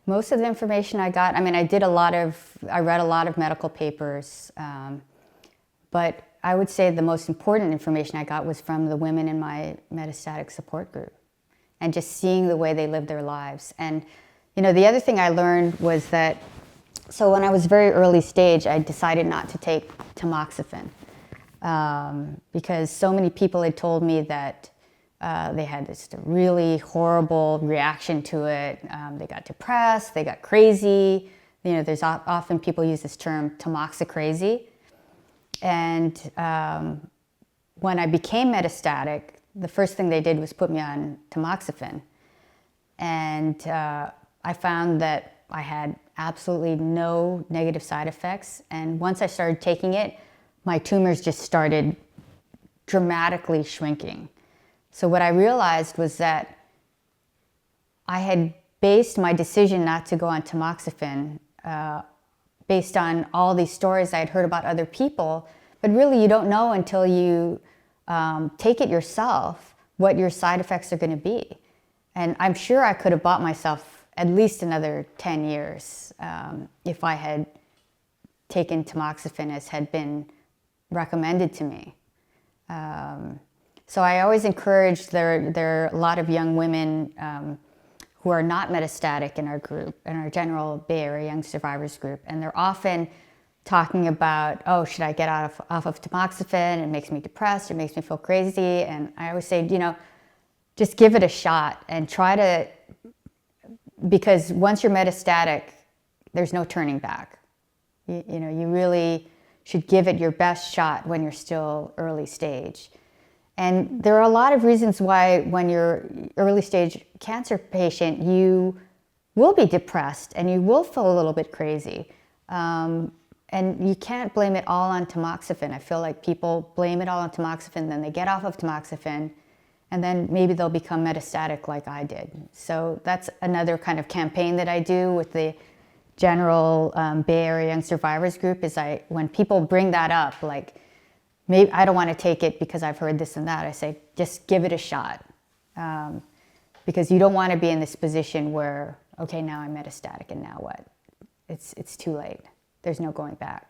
Most of the information I got, I mean, I read a lot of medical papers, but I would say the most important information I got was from the women in my metastatic support group and just seeing the way they live their lives. And, you know, the other thing I learned was that, so when I was very early stage, I decided not to take tamoxifen because so many people had told me that they had this really horrible reaction to it. They got depressed, they got crazy. You know, there's often people use this term tamoxicrazy. And when I became metastatic, the first thing they did was put me on tamoxifen. And I found that I had absolutely no negative side effects. And once I started taking it, my tumors just started dramatically shrinking. So what I realized was that I had based my decision not to go on tamoxifen based on all these stories I had heard about other people, but really you don't know until you take it yourself what your side effects are going to be. And I'm sure I could have bought myself at least another 10 years if I had taken tamoxifen as had been recommended to me. So I always encourage, there are a lot of young women who are not metastatic in our group, in our general Bay Area Young Survivors group, and they're often talking about, oh, should I get off of tamoxifen? It makes me depressed, it makes me feel crazy. And I always say, you know, just give it a shot and try to, because once you're metastatic, there's no turning back. You know, you really should give it your best shot when you're still early stage. And there are a lot of reasons why when you're early stage cancer patient, you will be depressed and you will feel a little bit crazy. And you can't blame it all on tamoxifen. I feel like people blame it all on tamoxifen, then they get off of tamoxifen, and then maybe they'll become metastatic like I did. So that's another kind of campaign that I do with the general Bay Area Young Survivors group is when people bring that up, like, maybe I don't want to take it because I've heard this and that, I say, just give it a shot. Because you don't want to be in this position where, okay, now I'm metastatic and now what? It's too late. There's no going back.